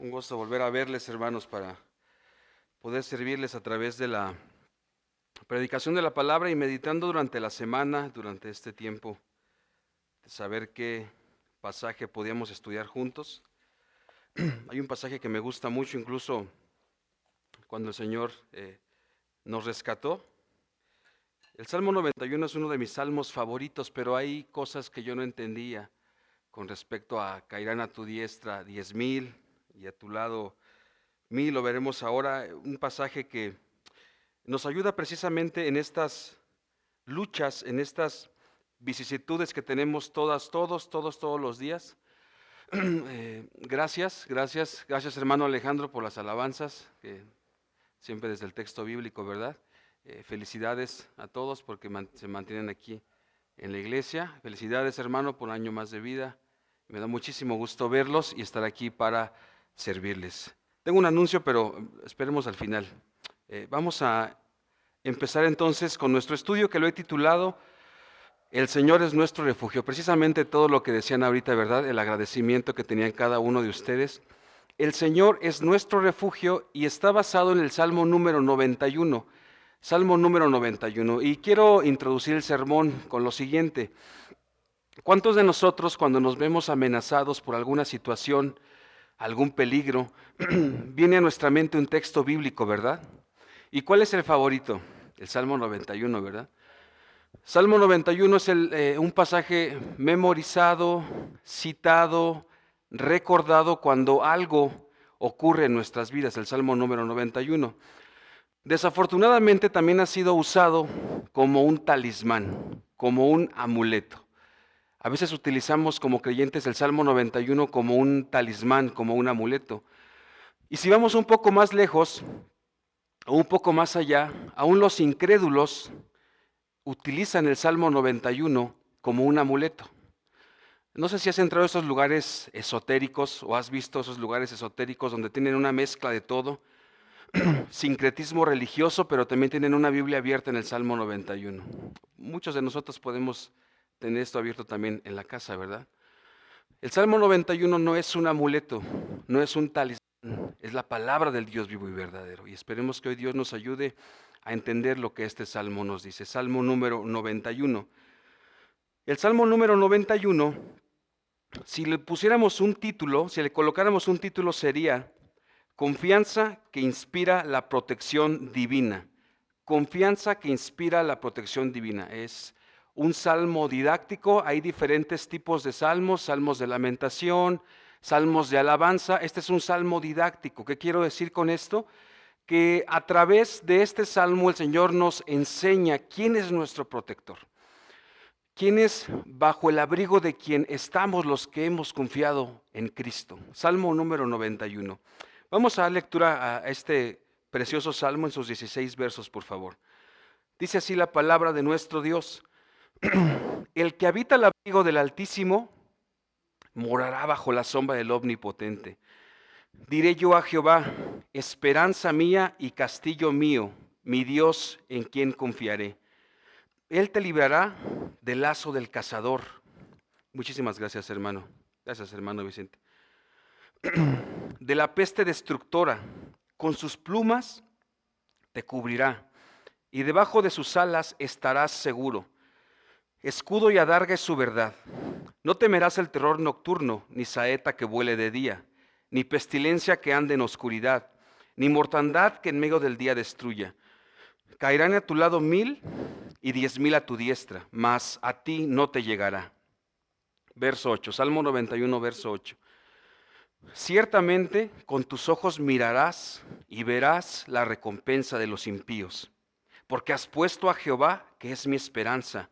Un gusto volver a verles, hermanos, para poder servirles a través de la predicación de la palabra y meditando durante la semana, durante este tiempo, de saber qué pasaje podíamos estudiar juntos. Hay un pasaje que me gusta mucho, incluso cuando el Señor nos rescató. El Salmo 91 es uno de mis salmos favoritos, pero hay cosas que yo no entendía con respecto a caerán a tu diestra 10,000 y a tu lado 1,000. Lo veremos ahora, un pasaje que nos ayuda precisamente en estas luchas, en estas vicisitudes que tenemos todos los días. Gracias hermano Alejandro por las alabanzas, que siempre desde el texto bíblico, ¿verdad? Felicidades a todos porque se mantienen aquí en la iglesia. Felicidades hermano por un año más de vida. Me da muchísimo gusto verlos y estar aquí para servirles. Tengo un anuncio, pero esperemos al final. Vamos a empezar entonces con nuestro estudio que lo he titulado El Señor es nuestro refugio. Precisamente todo lo que decían ahorita, ¿verdad? El agradecimiento que tenían cada uno de ustedes. El Señor es nuestro refugio y está basado en el Salmo número 91. Salmo número 91. Y quiero introducir el sermón con lo siguiente. ¿Cuántos de nosotros cuando nos vemos amenazados por alguna situación, algún peligro, viene a nuestra mente un texto bíblico, ¿verdad? ¿Y cuál es el favorito? El Salmo 91, ¿verdad? Salmo 91 es un pasaje memorizado, citado, recordado cuando algo ocurre en nuestras vidas, el Salmo número 91. Desafortunadamente también ha sido usado como un talismán, como un amuleto. A veces utilizamos como creyentes el Salmo 91 como un talismán, como un amuleto. Y si vamos un poco más lejos, o un poco más allá, aún los incrédulos utilizan el Salmo 91 como un amuleto. No sé si has entrado a esos lugares esotéricos o has visto esos lugares esotéricos donde tienen una mezcla de todo, sincretismo religioso, pero también tienen una Biblia abierta en el Salmo 91. Muchos de nosotros podemos tener esto abierto también en la casa, ¿verdad? El Salmo 91 no es un amuleto, no es un talismán, es la palabra del Dios vivo y verdadero. Y esperemos que hoy Dios nos ayude a entender lo que este salmo nos dice. Salmo número 91. El Salmo número 91, si le pusiéramos un título, si le colocáramos un título sería Confianza que inspira la protección divina. Confianza que inspira la protección divina. Es un salmo didáctico, hay diferentes tipos de salmos, salmos de lamentación, salmos de alabanza. Este es un salmo didáctico. ¿Qué quiero decir con esto? Que a través de este salmo el Señor nos enseña quién es nuestro protector. ¿Quién es bajo el abrigo de quien estamos los que hemos confiado en Cristo? Salmo número 91. Vamos a dar lectura a este precioso salmo en sus 16 versos, por favor. Dice así la palabra de nuestro Dios. El que habita el abrigo del Altísimo morará bajo la sombra del Omnipotente. Diré yo a Jehová, esperanza mía y castillo mío, mi Dios en quien confiaré. Él te librará del lazo del cazador. Muchísimas gracias, hermano. Gracias, hermano Vicente. De la peste destructora, con sus plumas te cubrirá, y debajo de sus alas estarás seguro. Escudo y adarga es su verdad. No temerás el terror nocturno, ni saeta que vuele de día, ni pestilencia que ande en oscuridad, ni mortandad que en medio del día destruya. Caerán a tu lado 1,000 y 10,000 a tu diestra, mas a ti no te llegará. Verso 8, Salmo 91, verso 8. Ciertamente con tus ojos mirarás y verás la recompensa de los impíos, porque has puesto a Jehová, que es mi esperanza,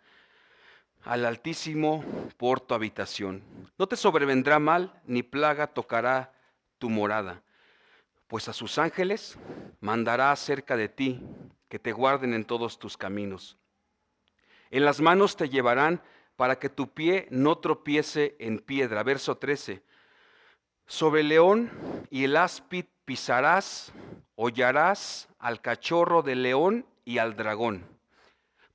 al Altísimo por tu habitación. No te sobrevendrá mal, ni plaga tocará tu morada, pues a sus ángeles mandará acerca de ti, que te guarden en todos tus caminos. En las manos te llevarán para que tu pie no tropiece en piedra. Verso 13. Sobre el león y el áspid pisarás, hollarás al cachorro del león y al dragón.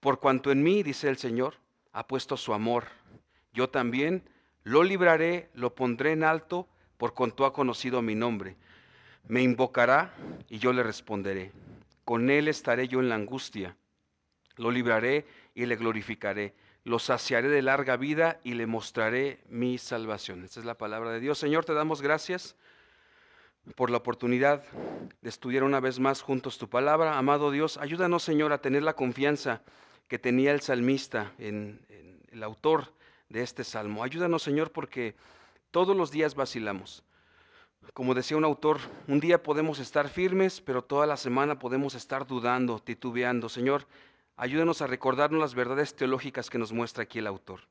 Por cuanto en mí, dice el Señor, ha puesto su amor, yo también lo libraré, lo pondré en alto, por cuanto ha conocido mi nombre. Me invocará y yo le responderé. Con él estaré yo en la angustia. Lo libraré y le glorificaré. Lo saciaré de larga vida y le mostraré mi salvación. Esta es la palabra de Dios. Señor, te damos gracias por la oportunidad de estudiar una vez más juntos tu palabra. Amado Dios, ayúdanos, Señor, a tener la confianza que tenía el salmista en el autor de este salmo. Ayúdanos, Señor, porque todos los días vacilamos. Como decía un autor, un día podemos estar firmes, pero toda la semana podemos estar dudando, titubeando. Señor, ayúdanos a recordarnos las verdades teológicas que nos muestra aquí el autor.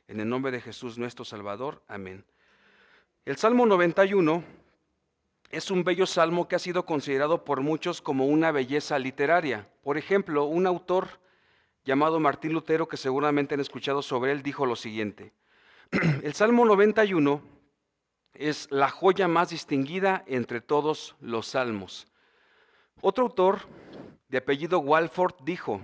En el nombre de Jesús nuestro Salvador. Amén. El Salmo 91 es un bello salmo que ha sido considerado por muchos como una belleza literaria. Por ejemplo, un autor llamado Martín Lutero, que seguramente han escuchado sobre él, dijo lo siguiente: el Salmo 91 es la joya más distinguida entre todos los salmos. Otro autor de apellido Walford dijo: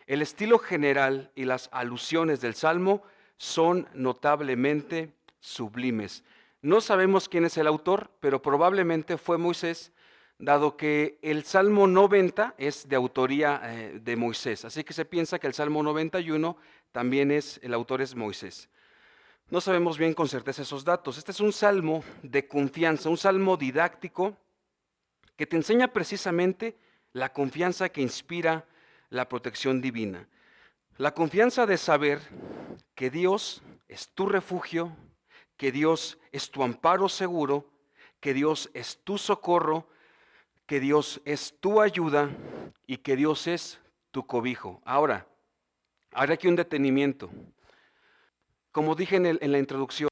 el estilo general y las alusiones del salmo son notablemente sublimes. No sabemos quién es el autor, pero probablemente fue Moisés, dado que el Salmo 90 es de autoría de Moisés. Así que se piensa que el Salmo 91 también el autor es Moisés. No sabemos bien con certeza esos datos. Este es un salmo de confianza, un salmo didáctico que te enseña precisamente la confianza que inspira la protección divina. La confianza de saber que Dios es tu refugio, que Dios es tu amparo seguro, que Dios es tu socorro, que Dios es tu ayuda y que Dios es tu cobijo. Ahora, haré aquí un detenimiento. Como dije en la introducción,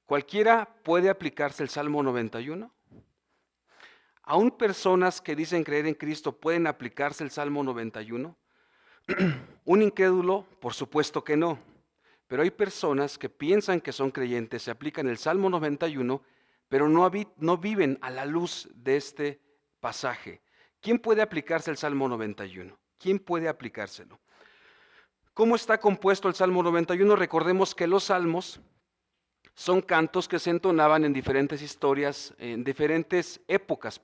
¿cualquiera puede aplicarse el Salmo 91? ¿Aún personas que dicen creer en Cristo pueden aplicarse el Salmo 91? Un incrédulo, por supuesto que no. Pero hay personas que piensan que son creyentes, se aplican el Salmo 91, pero no viven a la luz de este pasaje. ¿Quién puede aplicarse el Salmo 91? ¿Quién puede aplicárselo? ¿Cómo está compuesto el Salmo 91? Recordemos que los salmos son cantos que se entonaban en diferentes historias, en diferentes épocas,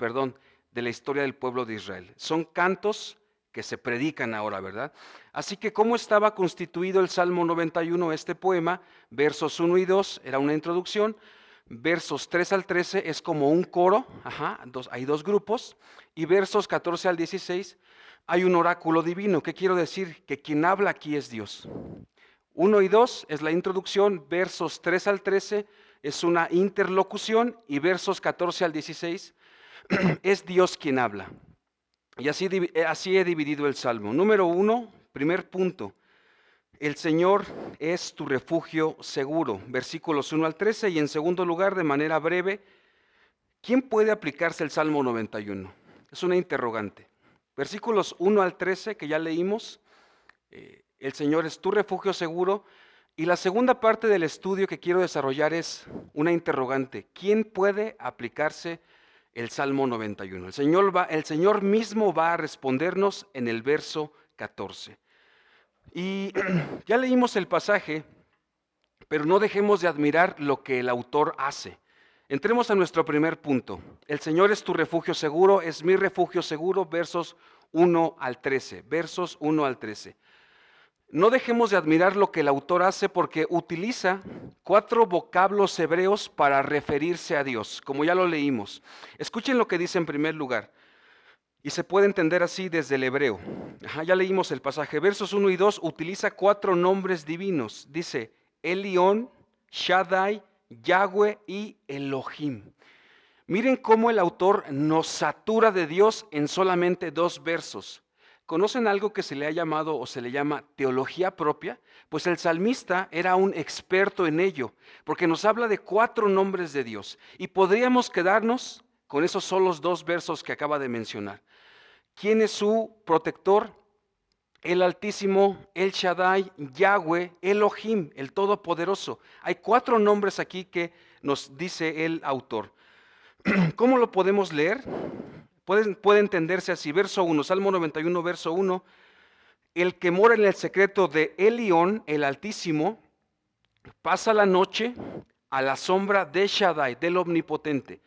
de la historia del pueblo de Israel. Son cantos que se predican ahora, ¿verdad? Así que, ¿cómo estaba constituido el Salmo 91, este poema? Versos 1 y 2 era una introducción, versos 3 al 13 es como un coro, hay dos grupos, y versos 14 al 16 hay un oráculo divino. ¿Qué quiero decir? Que quien habla aquí es Dios. 1 y 2 es la introducción, versos 3 al 13 es una interlocución y versos 14 al 16 es Dios quien habla. Y así he dividido el Salmo. Número 1, primer punto, el Señor es tu refugio seguro, versículos 1 al 13, y en segundo lugar, de manera breve, ¿quién puede aplicarse el Salmo 91? Es una interrogante. Versículos 1 al 13, que ya leímos, el Señor es tu refugio seguro, y la segunda parte del estudio que quiero desarrollar es una interrogante. ¿Quién puede aplicarse el Salmo 91? El Señor mismo va a respondernos en el verso 14. Y ya leímos el pasaje, pero no dejemos de admirar lo que el autor hace. Entremos a nuestro primer punto. El Señor es tu refugio seguro, es mi refugio seguro, versos 1 al 13. Versos 1 al 13. No dejemos de admirar lo que el autor hace porque utiliza 4 vocablos hebreos para referirse a Dios, como ya lo leímos. Escuchen lo que dice en primer lugar, y se puede entender así desde el hebreo. Ya leímos el pasaje. Versos 1 y 2 utiliza 4 nombres divinos. Dice Elión, Shaddai, Yahweh y Elohim. Miren cómo el autor nos satura de Dios en solamente 2 versos. ¿Conocen algo que se le ha llamado o se le llama teología propia? Pues el salmista era un experto en ello, porque nos habla de 4 nombres de Dios. Y podríamos quedarnos con esos solos 2 versos que acaba de mencionar. ¿Quién es su protector? El Altísimo, El Shaddai, Yahweh, Elohim, el Todopoderoso. Hay 4 nombres aquí que nos dice el autor. ¿Cómo lo podemos leer? Puede entenderse así. Verso 1, Salmo 91, verso 1. El que mora en el secreto de Elión, el Altísimo, pasa la noche a la sombra de Shaddai, del Omnipotente.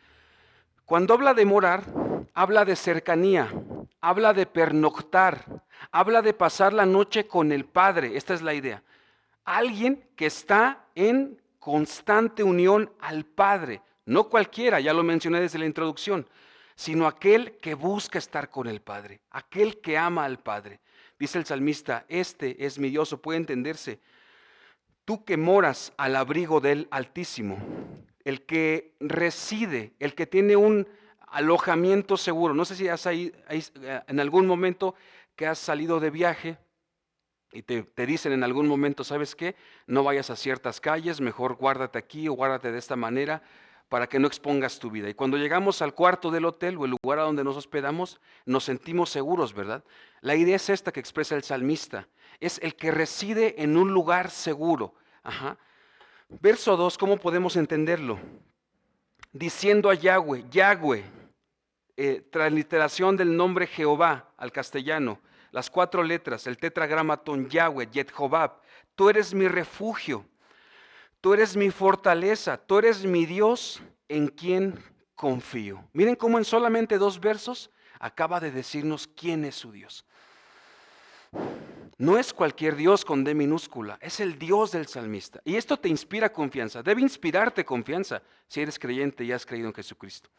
Cuando habla de morar, habla de cercanía, habla de pernoctar, habla de pasar la noche con el Padre. Esta es la idea. Alguien que está en constante unión al Padre. No cualquiera, ya lo mencioné desde la introducción, sino aquel que busca estar con el Padre, aquel que ama al Padre. Dice el salmista, este es mi Dios, o puede entenderse, tú que moras al abrigo del Altísimo, el que reside, el que tiene un alojamiento seguro. No sé si has en algún momento que has salido de viaje y te dicen en algún momento, ¿sabes qué? No vayas a ciertas calles, mejor guárdate aquí o guárdate de esta manera para que no expongas tu vida. Y cuando llegamos al cuarto del hotel o el lugar a donde nos hospedamos, nos sentimos seguros, ¿verdad? La idea es esta que expresa el salmista, es el que reside en un lugar seguro. Ajá. Verso 2, ¿cómo podemos entenderlo? Diciendo a Yahweh, Yahweh, transliteración del nombre Jehová al castellano, las 4 letras, el tetragramatón Yahweh, Yet-Jobab, tú eres mi refugio, tú eres mi fortaleza, tú eres mi Dios en quien confío. Miren cómo en solamente 2 versos acaba de decirnos quién es su Dios. No es cualquier Dios con D minúscula, es el Dios del salmista. Y esto te inspira confianza, debe inspirarte confianza si eres creyente y has creído en Jesucristo.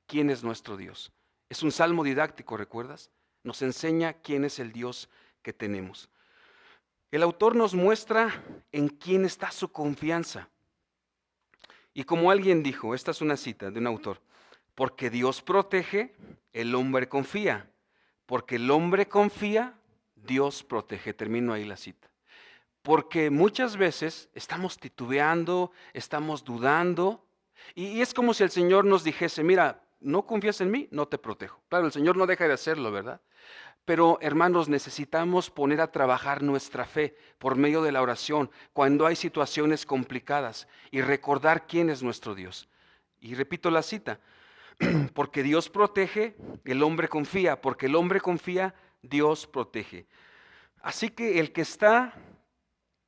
¿Quién es nuestro Dios? Es un salmo didáctico, ¿recuerdas? Nos enseña quién es el Dios que tenemos. El autor nos muestra en quién está su confianza. Y como alguien dijo, esta es una cita de un autor, porque Dios protege, el hombre confía. Porque el hombre confía, Dios protege. Termino ahí la cita. Porque muchas veces estamos titubeando, estamos dudando, y es como si el Señor nos dijese, mira, no confías en mí, no te protejo. Claro, el Señor no deja de hacerlo, ¿verdad? Pero hermanos, necesitamos poner a trabajar nuestra fe por medio de la oración cuando hay situaciones complicadas y recordar quién es nuestro Dios. Y repito la cita, porque Dios protege, el hombre confía, porque el hombre confía, Dios protege. Así que el que está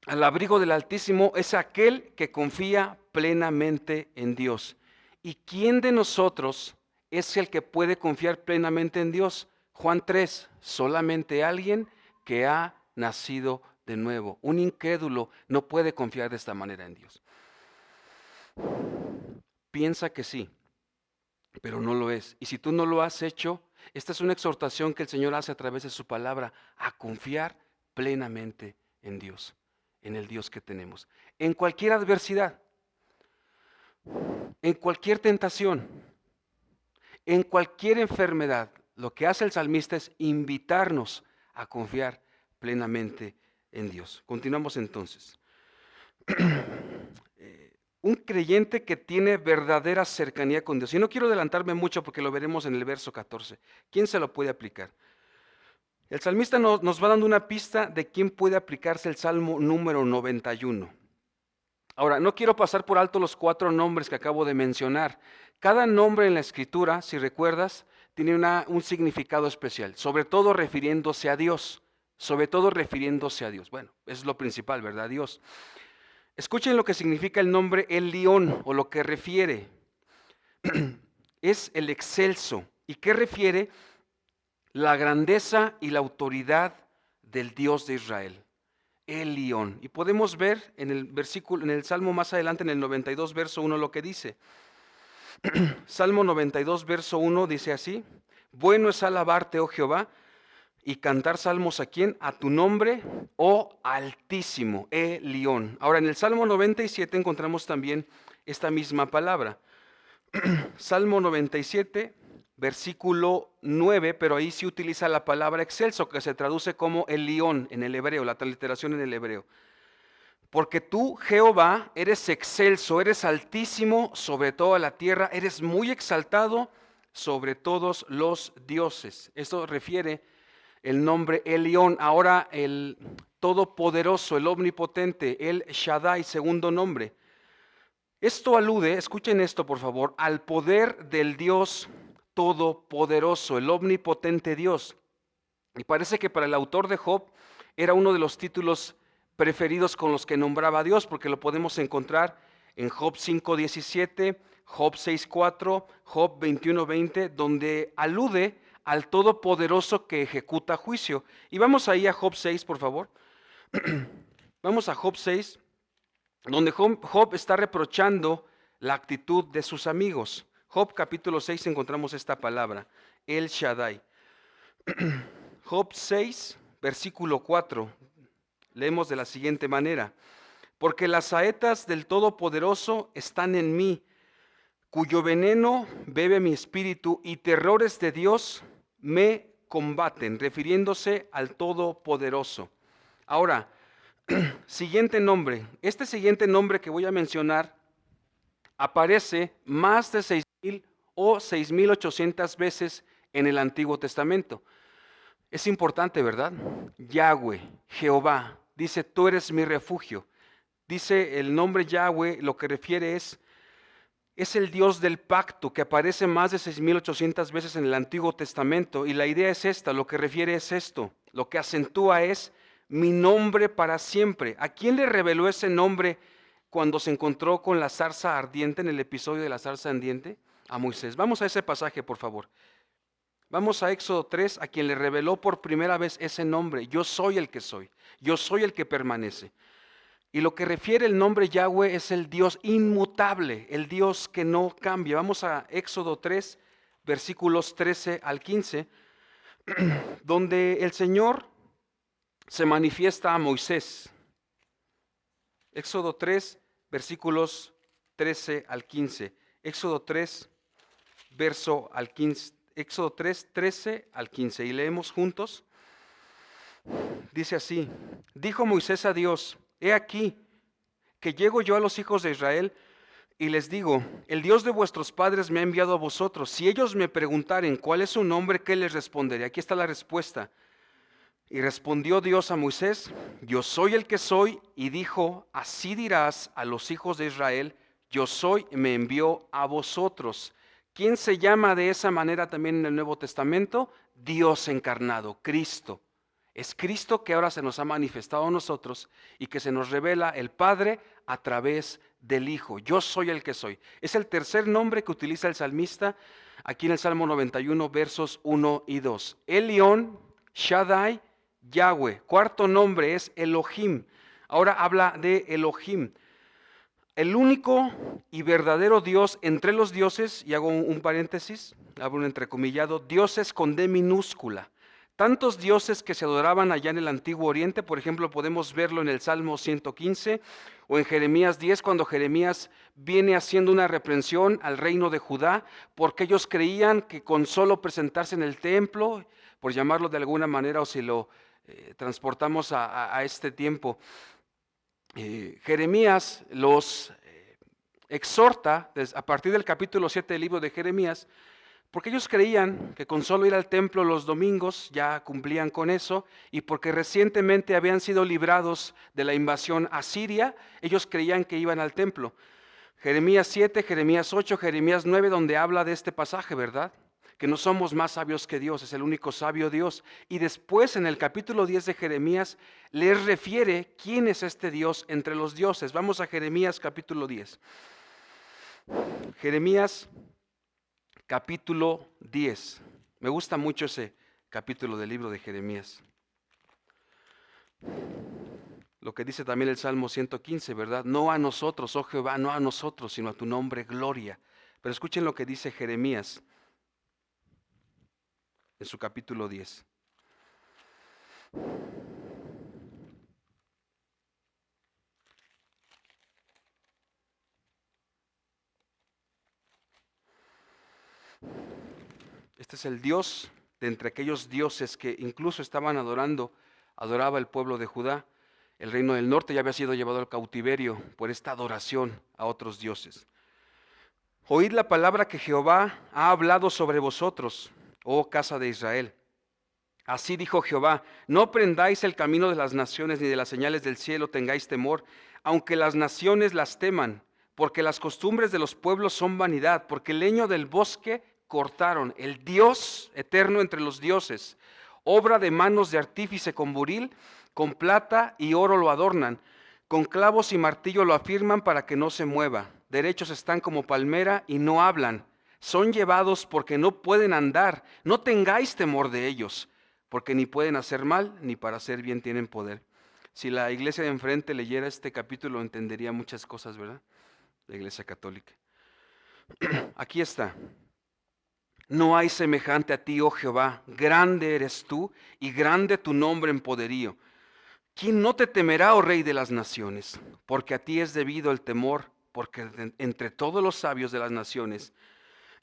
al abrigo del Altísimo es aquel que confía plenamente en Dios. ¿Y quién de nosotros es el que puede confiar plenamente en Dios? Juan 3, solamente alguien que ha nacido de nuevo. Un incrédulo no puede confiar de esta manera en Dios. Piensa que sí, pero no lo es. Y si tú no lo has hecho, esta es una exhortación que el Señor hace a través de su palabra, a confiar plenamente en Dios, en el Dios que tenemos. En cualquier adversidad, en cualquier tentación, en cualquier enfermedad, lo que hace el salmista es invitarnos a confiar plenamente en Dios. Continuamos entonces. Un creyente que tiene verdadera cercanía con Dios. Y no quiero adelantarme mucho porque lo veremos en el verso 14. ¿Quién se lo puede aplicar? El salmista nos va dando una pista de quién puede aplicarse el Salmo número 91. Ahora, no quiero pasar por alto los 4 nombres que acabo de mencionar. Cada nombre en la Escritura, si recuerdas, tiene un significado especial, sobre todo refiriéndose a Dios. Sobre todo refiriéndose a Dios. Bueno, es lo principal, ¿verdad? Dios. Escuchen lo que significa el nombre El León o lo que refiere. Es el excelso. ¿Y qué refiere? La grandeza y la autoridad del Dios de Israel. El León. Y podemos ver en el versículo, en el Salmo más adelante, en el 92, verso 1, lo que dice. Salmo 92, verso 1 dice así: bueno es alabarte, oh Jehová, y cantar salmos a quién, a tu nombre, oh Altísimo, León. Ahora en el Salmo 97 encontramos también esta misma palabra. Salmo 97, versículo 9, pero ahí sí utiliza la palabra excelso, que se traduce como el león en el hebreo, la transliteración en el hebreo. Porque tú, Jehová, eres excelso, eres altísimo sobre toda la tierra, eres muy exaltado sobre todos los dioses. Esto refiere el nombre El León. Ahora el Todopoderoso, el Omnipotente, el Shaddai, segundo nombre. Esto alude, escuchen esto por favor, al poder del Dios Todopoderoso, el omnipotente Dios. Y parece que para el autor de Job era uno de los títulos preferidos con los que nombraba a Dios, porque lo podemos encontrar en Job 5:17, Job 6:4, Job 21:20, donde alude al Todopoderoso que ejecuta juicio. Y vamos ahí a Job 6, por favor. Vamos a Job 6, donde Job está reprochando la actitud de sus amigos. Job capítulo 6 encontramos esta palabra, El Shaddai. Job 6, versículo 4, leemos de la siguiente manera: porque las saetas del Todopoderoso están en mí, cuyo veneno bebe mi espíritu, y terrores de Dios me combaten, refiriéndose al Todopoderoso. Ahora, siguiente nombre. Este siguiente nombre que voy a mencionar aparece más de 6,000 o 6,800 veces en el Antiguo Testamento. Es importante, ¿verdad? Yahweh, Jehová, dice, tú eres mi refugio. Dice el nombre Yahweh, lo que refiere es el Dios del pacto, que aparece más de 6,800 veces en el Antiguo Testamento. Y la idea es esta, lo que refiere es esto, lo que acentúa es mi nombre para siempre. ¿A quién le reveló ese nombre cuando se encontró con la zarza ardiente en el episodio de la zarza ardiente? A Moisés. Vamos a ese pasaje, por favor. Vamos a Éxodo 3, a quien le reveló por primera vez ese nombre. Yo soy el que soy, yo soy el que permanece. Y lo que refiere el nombre Yahweh es el Dios inmutable, el Dios que no cambia. Vamos a Éxodo 3, versículos 13 al 15, donde el Señor se manifiesta a Moisés. Éxodo 3, versículos 13 al 15. Éxodo 3, verso al 15. Éxodo 3, 13 al 15. Y leemos juntos. Dice así: dijo Moisés a Dios, he aquí que llego yo a los hijos de Israel y les digo, el Dios de vuestros padres me ha enviado a vosotros. Si ellos me preguntaren cuál es su nombre, ¿qué les responderé? Aquí está la respuesta. Y respondió Dios a Moisés, yo soy el que soy, y dijo, así dirás a los hijos de Israel, yo soy, me envió a vosotros. ¿Quién se llama de esa manera también en el Nuevo Testamento? Dios encarnado, Cristo. Es Cristo que ahora se nos ha manifestado a nosotros y que se nos revela el Padre a través del Hijo. Yo soy el que soy. Es el tercer nombre que utiliza el salmista aquí en el Salmo 91, versos 1 y 2. Elión, Shaddai, Yahweh. Cuarto nombre es Elohim. Ahora habla de Elohim. El único y verdadero Dios entre los dioses, y hago un paréntesis, abro un entrecomillado, dioses con D minúscula. Tantos dioses que se adoraban allá en el Antiguo Oriente, por ejemplo, podemos verlo en el Salmo 115 o en Jeremías 10, cuando Jeremías viene haciendo una reprensión al reino de Judá, porque ellos creían que con solo presentarse en el templo, por llamarlo de alguna manera, o si lo transportamos a este tiempo, Jeremías los exhorta a partir del capítulo 7 del libro de Jeremías, porque ellos creían que con solo ir al templo los domingos ya cumplían con eso, y porque recientemente habían sido librados de la invasión asiria, ellos creían que iban al templo. Jeremías 7, Jeremías 8, Jeremías 9, donde habla de este pasaje, ¿verdad? Que no somos más sabios que Dios, es el único sabio Dios. Y después en el capítulo 10 de Jeremías les refiere quién es este Dios entre los dioses. Vamos a Jeremías capítulo 10. Jeremías capítulo 10. Me gusta mucho ese capítulo del libro de Jeremías. Lo que dice también el Salmo 115, ¿verdad? No a nosotros, oh Jehová, no a nosotros, sino a tu nombre, gloria. Pero escuchen lo que dice Jeremías en su capítulo 10. Este es el Dios de entre aquellos dioses que incluso adoraba el pueblo de Judá. El reino del norte ya había sido llevado al cautiverio por esta adoración a otros dioses. Oíd la palabra que Jehová ha hablado sobre vosotros, oh casa de Israel. Así dijo Jehová, no prendáis el camino de las naciones, ni de las señales del cielo tengáis temor, aunque las naciones las teman, porque las costumbres de los pueblos son vanidad, porque el leño del bosque cortaron, el Dios eterno entre los dioses, obra de manos de artífice con buril, con plata y oro lo adornan. Con clavos y martillo lo afirman para que no se mueva. Derechos están como palmera y no hablan. Son llevados porque no pueden andar. No tengáis temor de ellos, porque ni pueden hacer mal, ni para hacer bien tienen poder. Si la iglesia de enfrente leyera este capítulo, entendería muchas cosas, ¿verdad? La iglesia católica. Aquí está. No hay semejante a ti, oh Jehová. Grande eres tú y grande tu nombre en poderío. ¿Quién no te temerá, oh Rey de las naciones? Porque a ti es debido el temor, porque entre todos los sabios de las naciones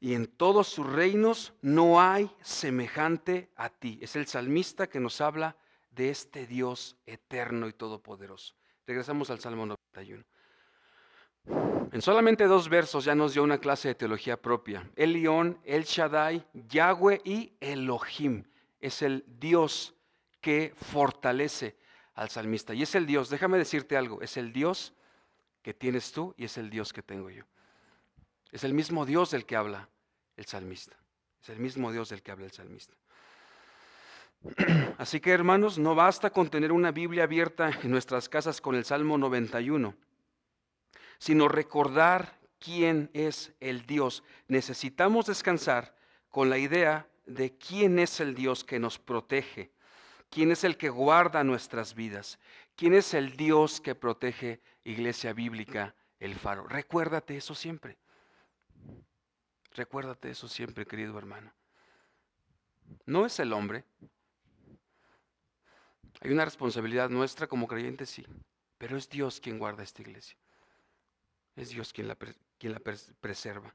y en todos sus reinos no hay semejante a ti. Es el salmista que nos habla de este Dios eterno y todopoderoso. Regresamos al Salmo 91. En solamente 2 versos ya nos dio una clase de teología propia. Elión, El Shaddai, Yahweh y Elohim. Es el Dios que fortalece al salmista. Y es el Dios, déjame decirte algo, es el Dios que tienes tú y es el Dios que tengo yo. Es el mismo Dios del que habla el salmista. Es el mismo Dios del que habla el salmista. Así que, hermanos, no basta con tener una Biblia abierta en nuestras casas con el Salmo 91, sino recordar quién es el Dios. Necesitamos descansar con la idea de quién es el Dios que nos protege, quién es el que guarda nuestras vidas, quién es el Dios que protege Iglesia Bíblica El Faro. Recuérdate eso siempre. Recuérdate eso siempre, querido hermano. No es el hombre. Hay una responsabilidad nuestra como creyentes, sí, pero es Dios quien guarda esta iglesia. Es Dios quien la preserva.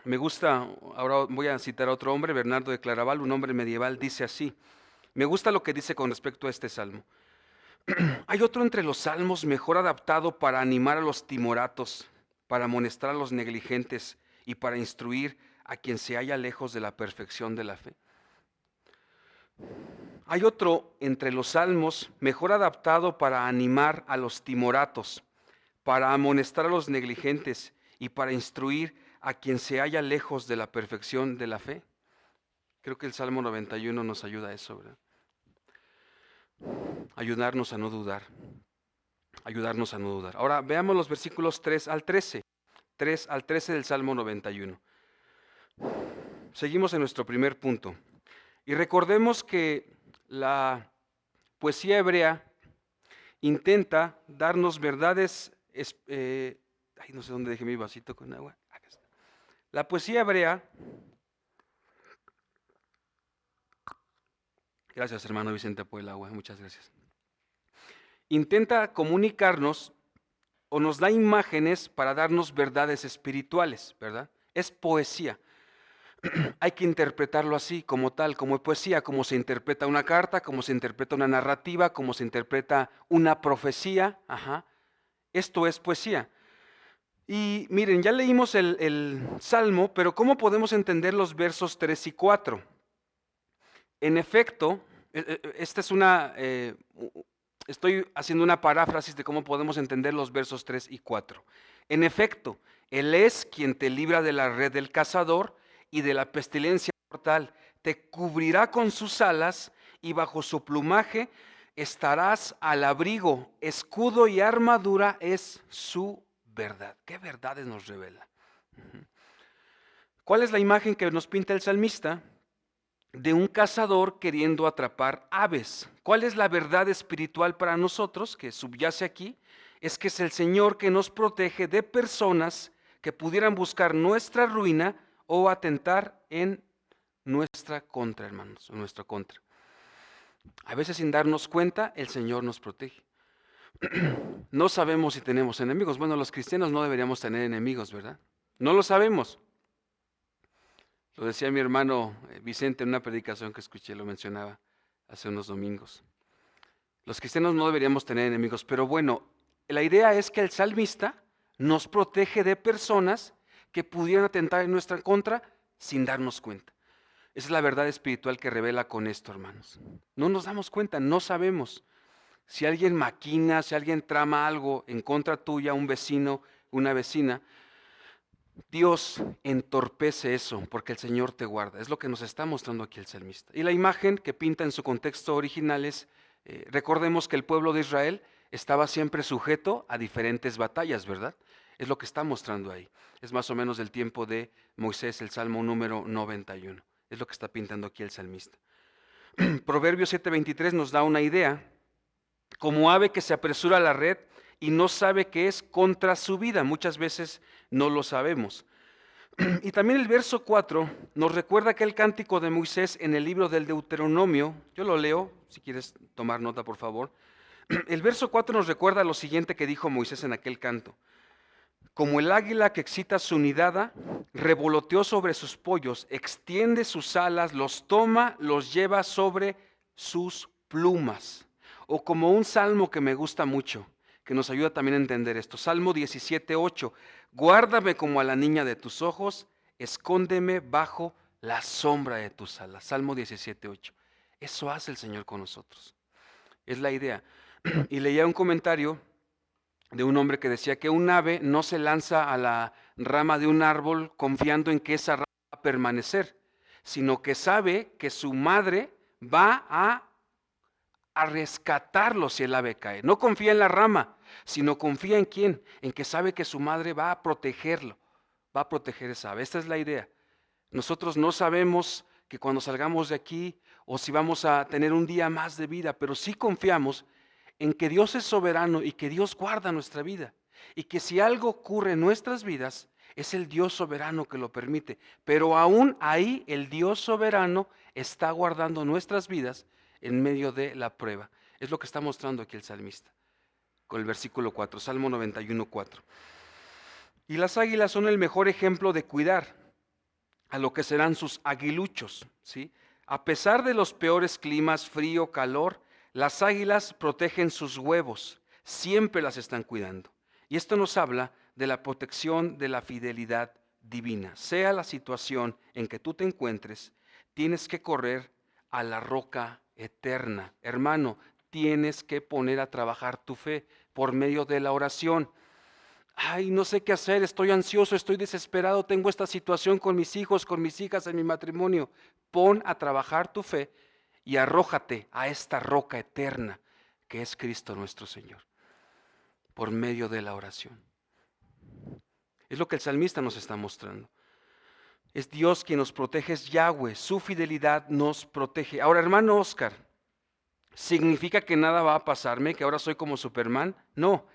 Me gusta, ahora voy a citar a otro hombre, Bernardo de Claraval, un hombre medieval, dice así. Me gusta lo que dice con respecto a este salmo. Hay otro entre los salmos mejor adaptado para animar a los timoratos, para amonestar a los negligentes y para instruir a quien se halla lejos de la perfección de la fe. Hay otro entre los salmos mejor adaptado para animar a los timoratos, para amonestar a los negligentes y para instruir a quien se halla lejos de la perfección de la fe. Creo que el Salmo 91 nos ayuda a eso, ¿verdad? Ayudarnos a no dudar. Ayudarnos a no dudar. Ahora veamos los versículos 3 al 13. 3 al 13 del Salmo 91. Seguimos en nuestro primer punto. Y recordemos que la poesía hebrea intenta darnos verdades. No sé dónde dejé mi vasito con agua. Acá está. La poesía hebrea. Gracias, hermano Vicente, por el agua. Muchas gracias. Intenta comunicarnos o nos da imágenes para darnos verdades espirituales, ¿verdad? Es poesía. Hay que interpretarlo así, como tal, como poesía, como se interpreta una carta, como se interpreta una narrativa, como se interpreta una profecía. Esto es poesía. Y miren, ya leímos el Salmo, pero ¿cómo podemos entender los versos 3 y 4? En efecto, esta es estoy haciendo una paráfrasis de cómo podemos entender los versos 3 y 4. En efecto, Él es quien te libra de la red del cazador y de la pestilencia mortal. Te cubrirá con sus alas y bajo su plumaje estarás al abrigo. Escudo y armadura es su verdad. ¿Qué verdades nos revela? ¿Cuál es la imagen que nos pinta el salmista? De un cazador queriendo atrapar aves. ¿Cuál es la verdad espiritual para nosotros que subyace aquí? Es que es el Señor que nos protege de personas que pudieran buscar nuestra ruina o atentar en nuestra contra, hermanos, en nuestra contra. A veces sin darnos cuenta, el Señor nos protege. No sabemos si tenemos enemigos. Bueno, los cristianos no deberíamos tener enemigos, ¿verdad? No lo sabemos. Lo decía mi hermano Vicente en una predicación que escuché, lo mencionaba hace unos domingos. Los cristianos no deberíamos tener enemigos, pero bueno, la idea es que el salmista nos protege de personas que pudieran atentar en nuestra contra sin darnos cuenta. Esa es la verdad espiritual que revela con esto, hermanos. No nos damos cuenta, no sabemos. Si alguien maquina, si alguien trama algo en contra tuya, un vecino, una vecina, Dios entorpece eso porque el Señor te guarda. Es lo que nos está mostrando aquí el salmista. Y la imagen que pinta en su contexto original es Recordemos que el pueblo de Israel estaba siempre sujeto a diferentes batallas, ¿verdad? Es lo que está mostrando ahí. Es más o menos del tiempo de Moisés, el Salmo número 91. Es lo que está pintando aquí el salmista. Proverbios 7:23 nos da una idea. Como ave que se apresura a la red y no sabe que es contra su vida. Muchas veces no lo sabemos. Y también el verso 4 nos recuerda aquel cántico de Moisés en el libro del Deuteronomio. Yo lo leo, si quieres tomar nota, por favor. El verso 4 nos recuerda lo siguiente que dijo Moisés en aquel canto. Como el águila que excita su nidada, revoloteó sobre sus pollos, extiende sus alas, los toma, los lleva sobre sus plumas. O como un salmo que me gusta mucho, que nos ayuda también a entender esto. Salmo 17:8. Guárdame como a la niña de tus ojos, escóndeme bajo la sombra de tus alas. Salmo 17:8. Eso hace el Señor con nosotros. Es la idea. Y leía un comentario de un hombre que decía que un ave no se lanza a la rama de un árbol confiando en que esa rama va a permanecer, sino que sabe que su madre va a rescatarlo si el ave cae. No confía en la rama, sino confía en quién, en que sabe que su madre va a protegerlo, va a proteger esa ave. Esta es la idea. Nosotros no sabemos que cuando salgamos de aquí o si vamos a tener un día más de vida, pero sí confiamos en que Dios es soberano y que Dios guarda nuestra vida. Y que si algo ocurre en nuestras vidas, es el Dios soberano que lo permite. Pero aún ahí el Dios soberano está guardando nuestras vidas en medio de la prueba. Es lo que está mostrando aquí el salmista con el versículo 4, Salmo 91:4. Y las águilas son el mejor ejemplo de cuidar a lo que serán sus aguiluchos, ¿sí? A pesar de los peores climas, frío, calor, las águilas protegen sus huevos, siempre las están cuidando. Y esto nos habla de la protección de la fidelidad divina. Sea la situación en que tú te encuentres, tienes que correr a la roca eterna. Hermano, tienes que poner a trabajar tu fe por medio de la oración. Ay, no sé qué hacer, estoy ansioso, estoy desesperado, tengo esta situación con mis hijos, con mis hijas, en mi matrimonio. Pon a trabajar tu fe y arrójate a esta roca eterna que es Cristo nuestro Señor, por medio de la oración. Es lo que el salmista nos está mostrando. Es Dios quien nos protege, es Yahweh, su fidelidad nos protege. Ahora, hermano Oscar, ¿significa que nada va a pasarme, que ahora soy como Superman? No,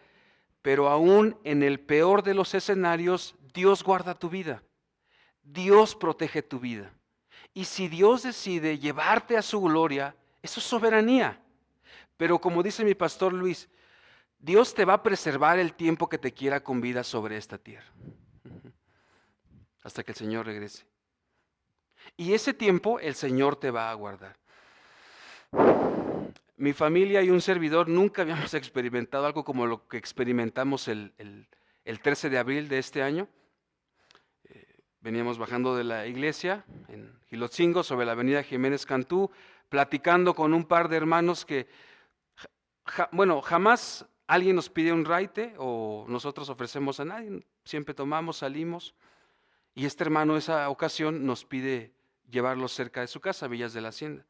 pero aún en el peor de los escenarios, Dios guarda tu vida. Dios protege tu vida. Y si Dios decide llevarte a su gloria, eso es soberanía. Pero como dice mi pastor Luis, Dios te va a preservar el tiempo que te quiera con vida sobre esta tierra. Hasta que el Señor regrese. Y ese tiempo el Señor te va a guardar. Mi familia y un servidor nunca habíamos experimentado algo como lo que experimentamos el 13 de abril de este año. Veníamos bajando de la iglesia en Gilotzingo sobre la avenida Jiménez Cantú, platicando con un par de hermanos que, jamás alguien nos pide un raite o nosotros ofrecemos a nadie, siempre tomamos, salimos. Y este hermano esa ocasión nos pide llevarlos cerca de su casa, Villas de la Hacienda.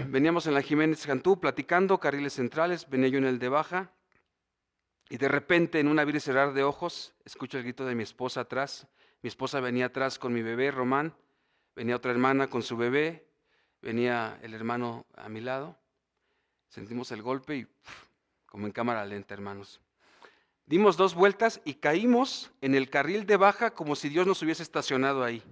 Veníamos en la Jiménez Cantú platicando, carriles centrales, venía yo en el de baja y de repente en un abrir y cerrar de ojos escucho el grito de mi esposa atrás. Mi esposa venía atrás con mi bebé Román, venía otra hermana con su bebé, venía el hermano a mi lado. Sentimos el golpe y como en cámara lenta, hermanos. Dimos 2 vueltas y caímos en el carril de baja como si Dios nos hubiese estacionado ahí.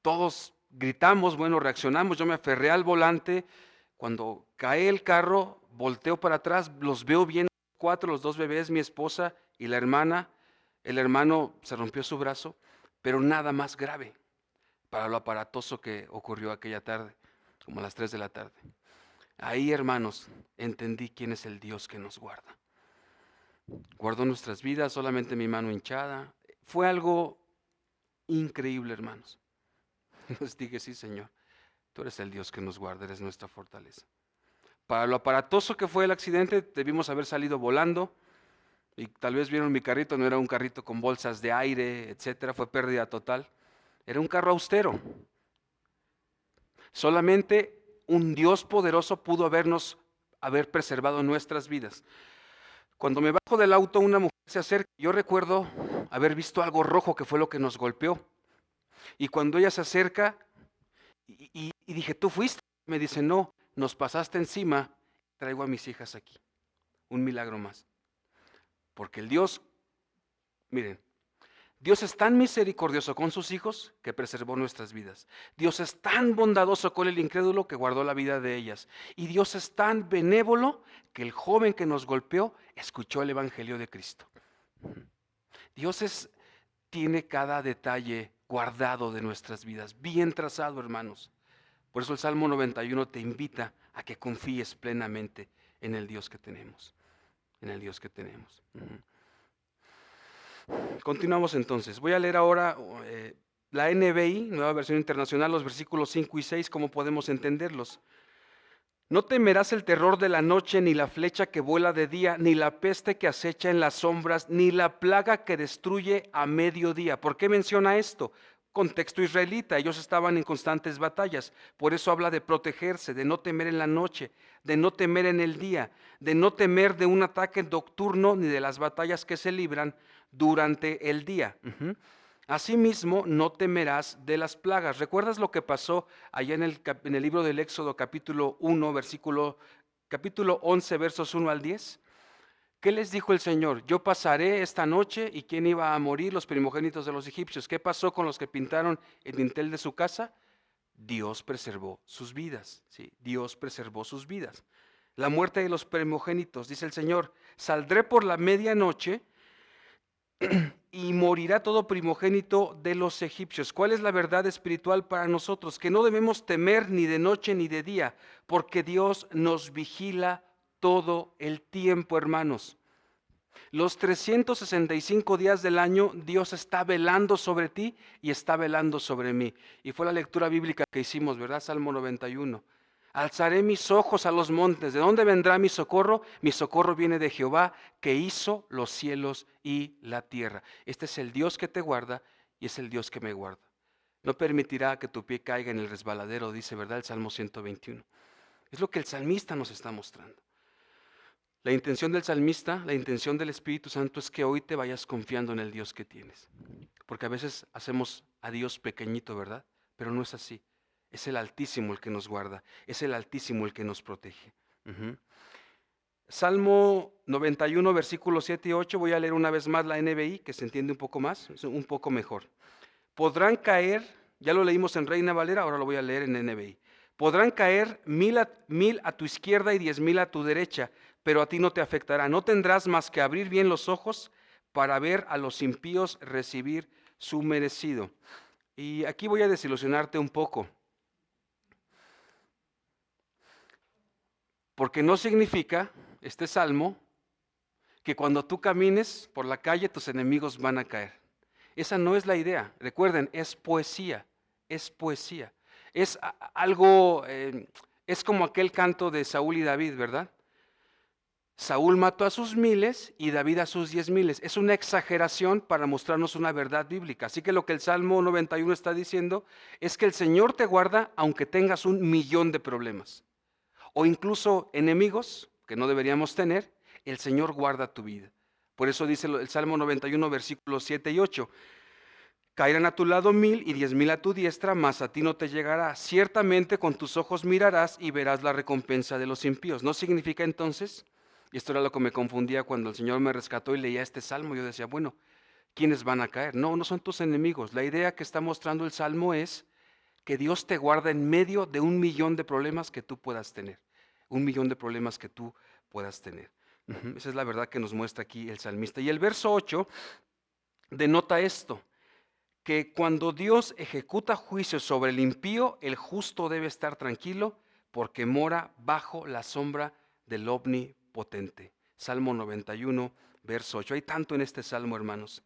Todos gritamos, reaccionamos, yo me aferré al volante. Cuando cae el carro, volteo para atrás, los veo bien, 4, los 2 bebés, mi esposa y la hermana. El hermano se rompió su brazo, pero nada más grave para lo aparatoso que ocurrió aquella tarde, como a las 3 de la tarde. Ahí, hermanos, entendí quién es el Dios que nos guarda. Guardó nuestras vidas, solamente mi mano hinchada. Fue algo increíble, hermanos. Les dije, sí, Señor, tú eres el Dios que nos guarda, eres nuestra fortaleza. Para lo aparatoso que fue el accidente, debimos haber salido volando. Y tal vez vieron mi carrito, no era un carrito con bolsas de aire, etcétera, fue pérdida total. Era un carro austero. Solamente un Dios poderoso pudo haber preservado nuestras vidas. Cuando me bajo del auto, una mujer se acerca. Yo recuerdo haber visto algo rojo que fue lo que nos golpeó. Y cuando ella se acerca y dije, ¿tú fuiste? Me dice, no, nos pasaste encima, traigo a mis hijas aquí. Un milagro más. Porque el Dios, miren, Dios es tan misericordioso con sus hijos que preservó nuestras vidas. Dios es tan bondadoso con el incrédulo que guardó la vida de ellas. Y Dios es tan benévolo que el joven que nos golpeó escuchó el evangelio de Cristo. Dios tiene cada detalle guardado de nuestras vidas, bien trazado, hermanos. Por eso el Salmo 91 te invita a que confíes plenamente en el Dios que tenemos. En el Dios que tenemos. Continuamos entonces. Voy a leer ahora la NBI, Nueva Versión Internacional, los versículos 5 y 6, cómo podemos entenderlos. No temerás el terror de la noche, ni la flecha que vuela de día, ni la peste que acecha en las sombras, ni la plaga que destruye a mediodía. ¿Por qué menciona esto? Contexto israelita, ellos estaban en constantes batallas, por eso habla de protegerse, de no temer en la noche, de no temer en el día, de no temer de un ataque nocturno ni de las batallas que se libran durante el día. Asimismo, no temerás de las plagas. ¿Recuerdas lo que pasó allá en el libro del Éxodo capítulo 1, capítulo 11, versos 1 al 10? ¿Qué les dijo el Señor? Yo pasaré esta noche, ¿y quién iba a morir? Los primogénitos de los egipcios. ¿Qué pasó con los que pintaron el dintel de su casa? Dios preservó sus vidas. Sí, Dios preservó sus vidas. La muerte de los primogénitos, dice el Señor, saldré por la medianoche y morirá todo primogénito de los egipcios. ¿Cuál es la verdad espiritual para nosotros? Que no debemos temer ni de noche ni de día, porque Dios nos vigila todo el tiempo, hermanos. Los 365 días del año, Dios está velando sobre ti y está velando sobre mí. Y fue la lectura bíblica que hicimos, ¿verdad? Salmo 91. Alzaré mis ojos a los montes. ¿De dónde vendrá mi socorro? Mi socorro viene de Jehová, que hizo los cielos y la tierra. Este es el Dios que te guarda y es el Dios que me guarda. No permitirá que tu pie caiga en el resbaladero, dice, ¿verdad? El Salmo 121. Es lo que el salmista nos está mostrando. La intención del salmista, la intención del Espíritu Santo es que hoy te vayas confiando en el Dios que tienes. Porque a veces hacemos a Dios pequeñito, ¿verdad? Pero no es así. Es el Altísimo el que nos guarda, es el Altísimo el que nos protege. Salmo 91, versículos 7 y 8, voy a leer una vez más la NBI, que se entiende un poco más, un poco mejor. Podrán caer, ya lo leímos en Reina Valera, ahora lo voy a leer en NBI. Podrán caer mil a tu izquierda y 10,000 a tu derecha, pero a ti no te afectará. No tendrás más que abrir bien los ojos para ver a los impíos recibir su merecido. Y aquí voy a desilusionarte un poco. Porque no significa este salmo que cuando tú camines por la calle tus enemigos van a caer. Esa no es la idea. Recuerden, es poesía, es poesía. Es algo, es como aquel canto de Saúl y David, ¿verdad? Saúl mató a sus 1000 y David a sus 10,000. Es una exageración para mostrarnos una verdad bíblica. Así que lo que el Salmo 91 está diciendo es que el Señor te guarda aunque tengas 1,000,000 de problemas. O incluso enemigos que no deberíamos tener, el Señor guarda tu vida. Por eso dice el Salmo 91, versículos 7 y 8. Caerán a tu lado 1000 y 10,000 a tu diestra, mas a ti no te llegará. Ciertamente con tus ojos mirarás y verás la recompensa de los impíos. ¿No significa entonces? Y esto era lo que me confundía cuando el Señor me rescató y leía este salmo. Yo decía, bueno, ¿quiénes van a caer? No, no son tus enemigos. La idea que está mostrando el salmo es que Dios te guarda en medio de 1,000,000 de problemas que tú puedas tener. 1,000,000 de problemas que tú puedas tener. Esa es la verdad que nos muestra aquí el salmista. Y el verso 8 denota esto, que cuando Dios ejecuta juicio sobre el impío, el justo debe estar tranquilo porque mora bajo la sombra del Omnipotente. Salmo 91, verso 8. Hay tanto en este salmo, hermanos.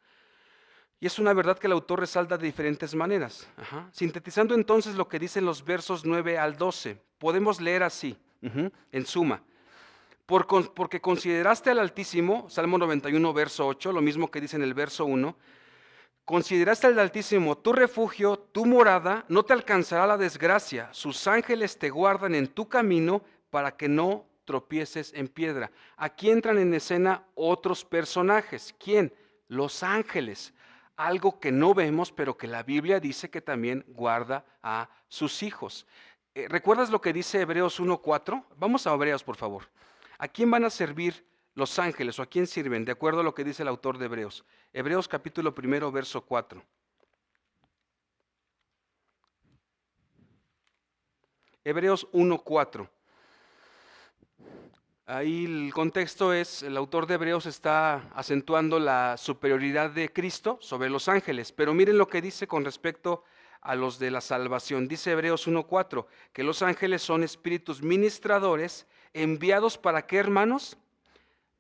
Y es una verdad que el autor resalta de diferentes maneras. Sintetizando entonces lo que dicen los versos 9 al 12, podemos leer así, en suma. Porque consideraste al Altísimo, Salmo 91, verso 8, lo mismo que dice en el verso 1, Consideraste al Altísimo tu refugio, tu morada, no te alcanzará la desgracia. Sus ángeles te guardan en tu camino para que no tropieces en piedra. Aquí entran en escena otros personajes. ¿Quién? Los ángeles. Algo que no vemos, pero que la Biblia dice que también guarda a sus hijos. ¿Recuerdas lo que dice Hebreos 1:4? Vamos a Hebreos, por favor. ¿A quién van a servir los ángeles o a quién sirven? De acuerdo a lo que dice el autor de Hebreos. Hebreos capítulo 1, verso 4. Hebreos 1:4. Ahí el contexto es, el autor de Hebreos está acentuando la superioridad de Cristo sobre los ángeles, pero miren lo que dice con respecto a los de la salvación. Dice Hebreos 1:4, que los ángeles son espíritus ministradores enviados para ¿qué, hermanos?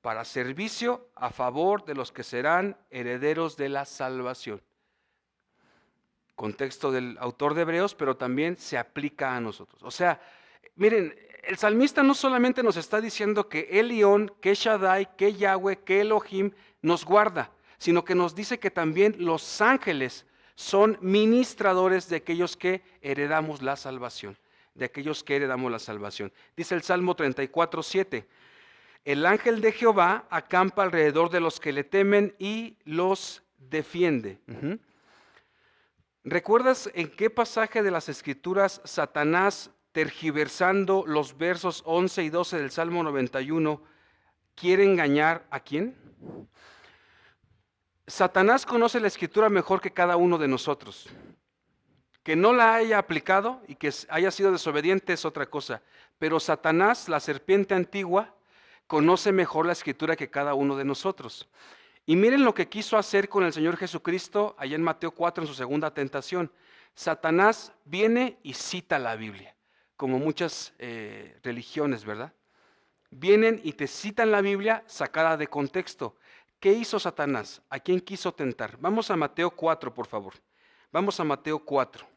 Para servicio a favor de los que serán herederos de la salvación. Contexto del autor de Hebreos, pero también se aplica a nosotros. O sea, miren, el salmista no solamente nos está diciendo que Elión, que Shaddai, que Yahweh, que Elohim nos guarda, sino que nos dice que también los ángeles son ministradores de aquellos que heredamos la salvación, de aquellos que heredamos la salvación. Dice el Salmo 34:7. El ángel de Jehová acampa alrededor de los que le temen y los defiende. ¿Recuerdas en qué pasaje de las Escrituras Satanás, tergiversando los versos 11 y 12 del Salmo 91, quiere engañar a quién? Satanás conoce la Escritura mejor que cada uno de nosotros. Que no la haya aplicado y que haya sido desobediente es otra cosa. Pero Satanás, la serpiente antigua, conoce mejor la Escritura que cada uno de nosotros. Y miren lo que quiso hacer con el Señor Jesucristo allá en Mateo 4 en su segunda tentación. Satanás viene y cita la Biblia, como muchas religiones, ¿verdad? Vienen y te citan la Biblia sacada de contexto. ¿Qué hizo Satanás? ¿A quién quiso tentar? Vamos a Mateo 4, por favor. Vamos a Mateo 4.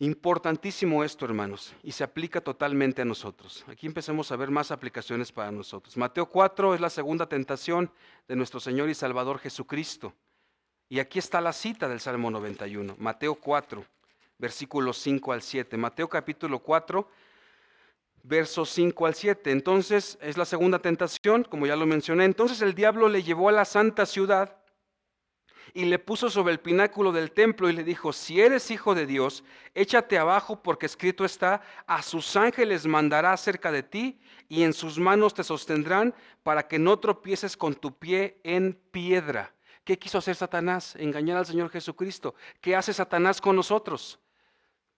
Importantísimo esto, hermanos, y se aplica totalmente a nosotros. Aquí empecemos a ver más aplicaciones para nosotros. Mateo 4 es la segunda tentación de nuestro Señor y Salvador Jesucristo. Y aquí está la cita del Salmo 91. Mateo 4, versículos 5 al 7. Mateo capítulo 4, versos 5 al 7. Entonces, es la segunda tentación, como ya lo mencioné. Entonces el diablo le llevó a la santa ciudad y le puso sobre el pináculo del templo y le dijo: si eres hijo de Dios, échate abajo, porque escrito está: a sus ángeles mandará acerca de ti, y en sus manos te sostendrán, para que no tropieces con tu pie en piedra. ¿Qué quiso hacer Satanás? Engañar al Señor Jesucristo. ¿Qué hace Satanás con nosotros?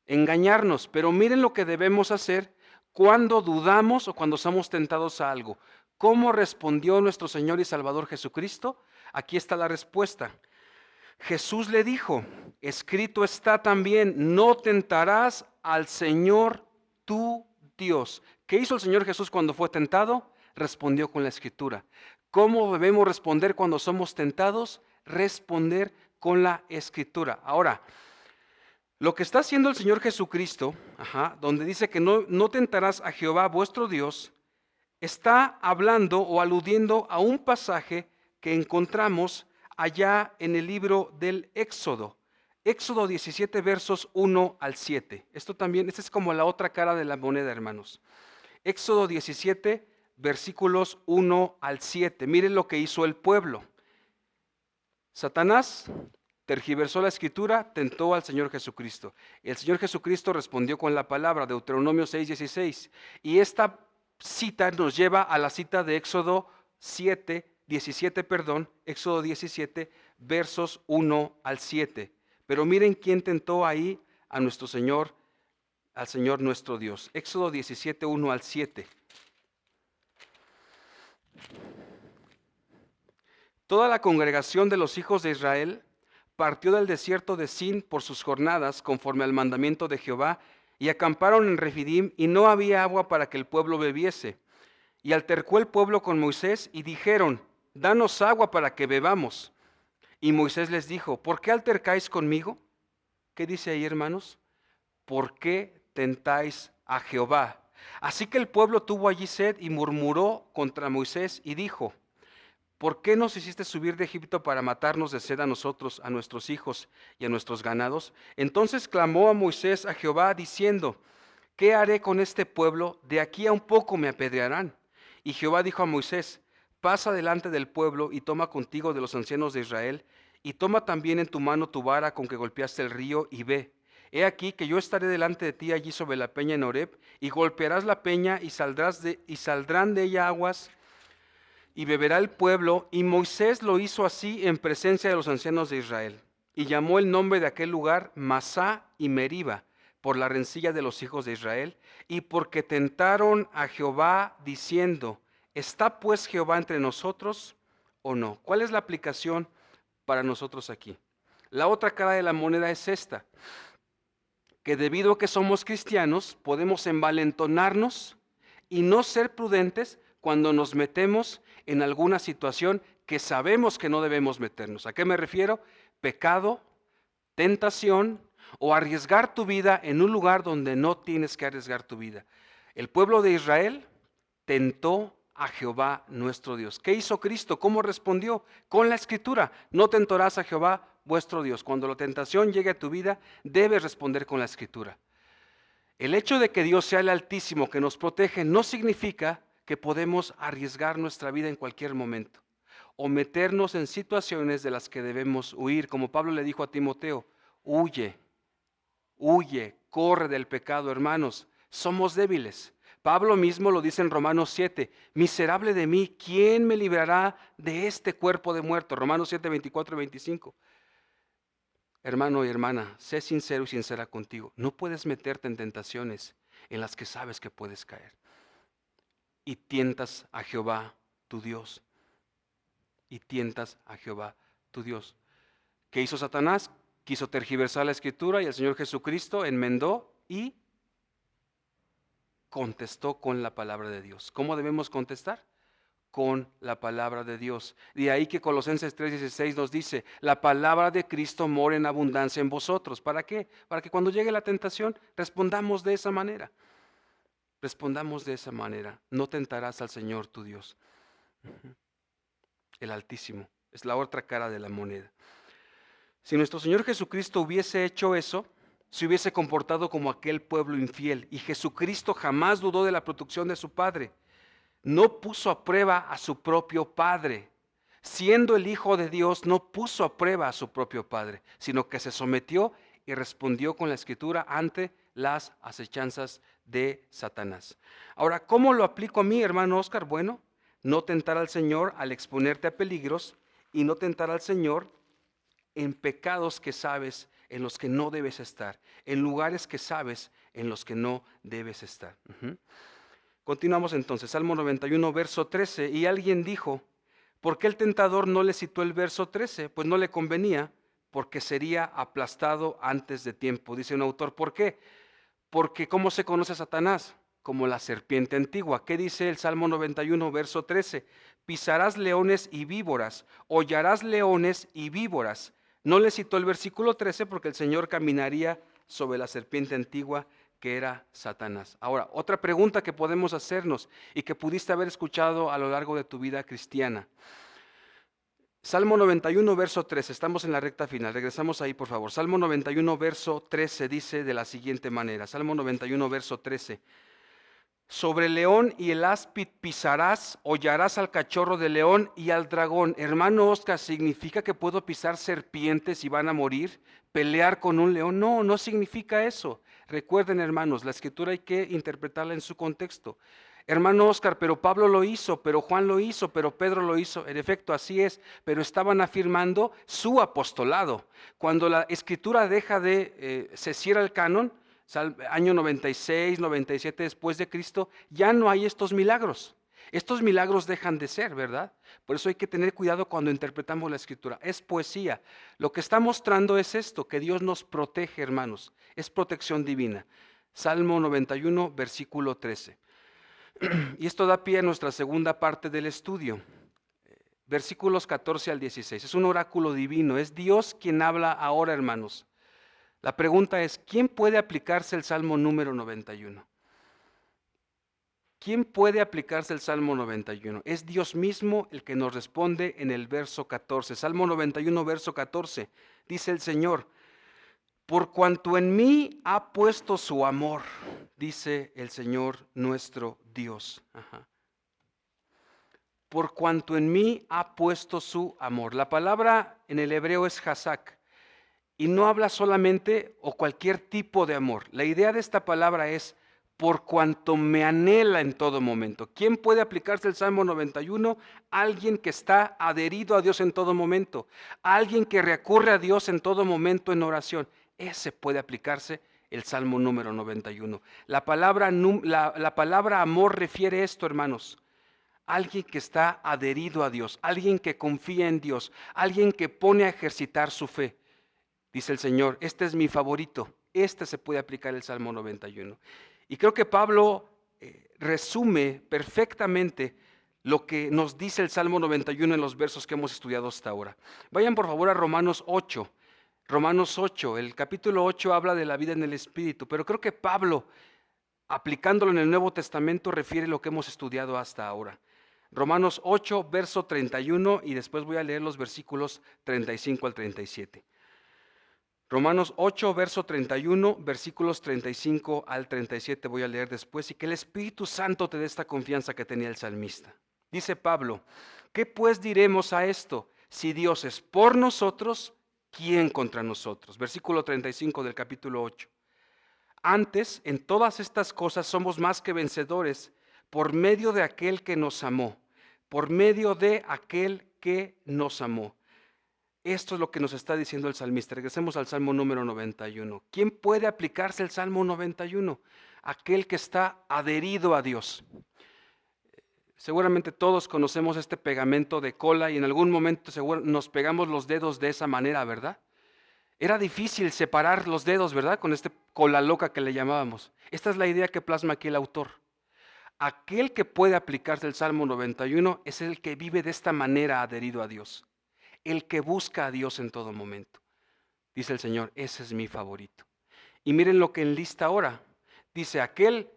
Engañarnos. Pero miren lo que debemos hacer cuando dudamos o cuando somos tentados a algo. ¿Cómo respondió nuestro Señor y Salvador Jesucristo? Aquí está la respuesta. Jesús le dijo: escrito está también, no tentarás al Señor tu Dios. ¿Qué hizo el Señor Jesús cuando fue tentado? Respondió con la Escritura. ¿Cómo debemos responder cuando somos tentados? Responder con la Escritura. Ahora, lo que está haciendo el Señor Jesucristo, donde dice que no tentarás a Jehová vuestro Dios, está hablando o aludiendo a un pasaje que encontramos allá en el libro del Éxodo. Éxodo 17, versos 1 al 7. Esta es como la otra cara de la moneda, hermanos. Éxodo 17, versículos 1 al 7. Miren lo que hizo el pueblo. Satanás tergiversó la Escritura, tentó al Señor Jesucristo. El Señor Jesucristo respondió con la palabra, Deuteronomio 6, 16. Y esta cita nos lleva a la cita de Éxodo 17, Éxodo 17, versos 1 al 7. Pero miren quién tentó ahí a nuestro Señor, al Señor nuestro Dios. Éxodo 17, 1 al 7. Toda la congregación de los hijos de Israel partió del desierto de Sin por sus jornadas, conforme al mandamiento de Jehová, y acamparon en Refidim, y no había agua para que el pueblo bebiese. Y altercó el pueblo con Moisés, y dijeron: danos agua para que bebamos. Y Moisés les dijo: ¿por qué altercáis conmigo? ¿Qué dice ahí, hermanos? ¿Por qué tentáis a Jehová? Así que el pueblo tuvo allí sed y murmuró contra Moisés y dijo: ¿por qué nos hiciste subir de Egipto para matarnos de sed a nosotros, a nuestros hijos y a nuestros ganados? Entonces clamó a Moisés a Jehová diciendo, ¿qué haré con este pueblo? De aquí a un poco me apedrearán. Y Jehová dijo a Moisés, pasa delante del pueblo y toma contigo de los ancianos de Israel, y toma también en tu mano tu vara con que golpeaste el río, y ve. He aquí que yo estaré delante de ti allí sobre la peña en Horeb, y golpearás la peña y saldrán de ella aguas, y beberá el pueblo. Y Moisés lo hizo así en presencia de los ancianos de Israel. Y llamó el nombre de aquel lugar Masá y Meriba, por la rencilla de los hijos de Israel, y porque tentaron a Jehová diciendo, ¿está pues Jehová entre nosotros o no? ¿Cuál es la aplicación para nosotros aquí? La otra cara de la moneda es esta, que debido a que somos cristianos, podemos envalentonarnos y no ser prudentes cuando nos metemos en alguna situación que sabemos que no debemos meternos. ¿A qué me refiero? Pecado, tentación o arriesgar tu vida en un lugar donde no tienes que arriesgar tu vida. El pueblo de Israel tentó a Jehová nuestro Dios. ¿Qué hizo Cristo? ¿Cómo respondió? Con la Escritura. No tentarás a Jehová vuestro Dios. Cuando la tentación llegue a tu vida, debes responder con la Escritura. El hecho de que Dios sea el Altísimo que nos protege no significa que podemos arriesgar nuestra vida en cualquier momento o meternos en situaciones de las que debemos huir. Como Pablo le dijo a Timoteo, huye, corre del pecado, hermanos. Somos débiles. Pablo mismo lo dice en Romanos 7, miserable de mí, ¿quién me librará de este cuerpo de muerto? Romanos 7, 24 y 25. Hermano y hermana, sé sincero y sincera contigo. No puedes meterte en tentaciones en las que sabes que puedes caer. Y tientas a Jehová tu Dios. Y tientas a Jehová tu Dios. ¿Qué hizo Satanás? Quiso tergiversar la Escritura y el Señor Jesucristo enmendó y contestó con la palabra de Dios. ¿Cómo debemos contestar? Con la palabra de Dios. De ahí que Colosenses 3:16 nos dice, la palabra de Cristo mora en abundancia en vosotros. ¿Para qué? Para que cuando llegue la tentación respondamos de esa manera. Respondamos de esa manera. No tentarás al Señor tu Dios. El Altísimo. Es la otra cara de la moneda. Si nuestro Señor Jesucristo hubiese hecho eso, se hubiese comportado como aquel pueblo infiel. Y Jesucristo jamás dudó de la protección de su Padre. No puso a prueba a su propio Padre. Siendo el Hijo de Dios, no puso a prueba a su propio Padre, sino que se sometió y respondió con la Escritura ante las acechanzas de Satanás. Ahora, ¿cómo lo aplico a mí, hermano Oscar? Bueno, no tentar al Señor al exponerte a peligros y no tentar al Señor en pecados que sabes en los que no debes estar, en lugares que sabes en los que no debes estar. Continuamos entonces, Salmo 91, verso 13, y alguien dijo, ¿por qué el tentador no le citó el verso 13? Pues no le convenía, porque sería aplastado antes de tiempo. Dice un autor, ¿por qué? Porque ¿cómo se conoce a Satanás? Como la serpiente antigua. ¿Qué dice el Salmo 91, verso 13? Pisarás leones y víboras, hollarás leones y víboras. No le citó el versículo 13 porque el Señor caminaría sobre la serpiente antigua que era Satanás. Ahora, otra pregunta que podemos hacernos y que pudiste haber escuchado a lo largo de tu vida cristiana. Salmo 91, verso 13, estamos en la recta final, regresamos ahí por favor. Salmo 91, verso 13 dice de la siguiente manera, Salmo 91, verso 13. Sobre el león y el áspid pisarás, hollarás al cachorro de león y al dragón. Hermano Oscar, ¿significa que puedo pisar serpientes y van a morir? ¿Pelear con un león? No, no significa eso. Recuerden, hermanos, la Escritura hay que interpretarla en su contexto. Hermano Oscar, pero Pablo lo hizo, pero Juan lo hizo, pero Pedro lo hizo. En efecto, así es, pero estaban afirmando su apostolado. Cuando la Escritura deja de, se cierra el canon, año 96, 97 después de Cristo, ya no hay estos milagros. Estos milagros dejan de ser, ¿verdad? Por eso hay que tener cuidado cuando interpretamos la Escritura. Es poesía. Lo que está mostrando es esto, que Dios nos protege, hermanos. Es protección divina. Salmo 91, versículo 13. Y esto da pie a nuestra segunda parte del estudio. Versículos 14 al 16. Es un oráculo divino. Es Dios quien habla ahora, hermanos. La pregunta es, ¿quién puede aplicarse el Salmo número 91? ¿Quién puede aplicarse el Salmo 91? Es Dios mismo el que nos responde en el verso 14. Salmo 91, verso 14. Dice el Señor, por cuanto en mí ha puesto su amor, dice el Señor nuestro Dios. Ajá. Por cuanto en mí ha puesto su amor. La palabra en el hebreo es hazak y no habla solamente o cualquier tipo de amor. La idea de esta palabra es por cuanto me anhela en todo momento. ¿Quién puede aplicarse el Salmo 91? Alguien que está adherido a Dios en todo momento. Alguien que recurre a Dios en todo momento en oración. Ese puede aplicarse el Salmo número 91. La palabra amor refiere esto, hermanos. Alguien que está adherido a Dios, alguien que confía en Dios, alguien que pone a ejercitar su fe. Dice el Señor, este es mi favorito, este se puede aplicar el Salmo 91. Y creo que Pablo resume perfectamente lo que nos dice el Salmo 91 en los versos que hemos estudiado hasta ahora. Vayan por favor a Romanos 8. Romanos 8, el capítulo 8 habla de la vida en el Espíritu, pero creo que Pablo, aplicándolo en el Nuevo Testamento, refiere lo que hemos estudiado hasta ahora. Romanos 8, verso 31, y después voy a leer los versículos 35 al 37. Romanos 8, verso 31, versículos 35 al 37 voy a leer después, y que el Espíritu Santo te dé esta confianza que tenía el salmista. Dice Pablo, ¿qué pues diremos a esto? Si Dios es por nosotros, ¿quién contra nosotros? Versículo 35 del capítulo 8. Antes, en todas estas cosas somos más que vencedores por medio de aquel que nos amó, por medio de aquel que nos amó. Esto es lo que nos está diciendo el salmista. Regresemos al Salmo número 91. ¿Quién puede aplicarse el Salmo 91? Aquel que está adherido a Dios. Seguramente todos conocemos este pegamento de cola y en algún momento nos pegamos los dedos de esa manera, ¿verdad? Era difícil separar los dedos, ¿verdad? Con este cola loca que le llamábamos. Esta es la idea que plasma aquí el autor. Aquel que puede aplicarse el Salmo 91 es el que vive de esta manera adherido a Dios. El que busca a Dios en todo momento. Dice el Señor, ese es mi favorito. Y miren lo que enlista ahora. Dice, aquel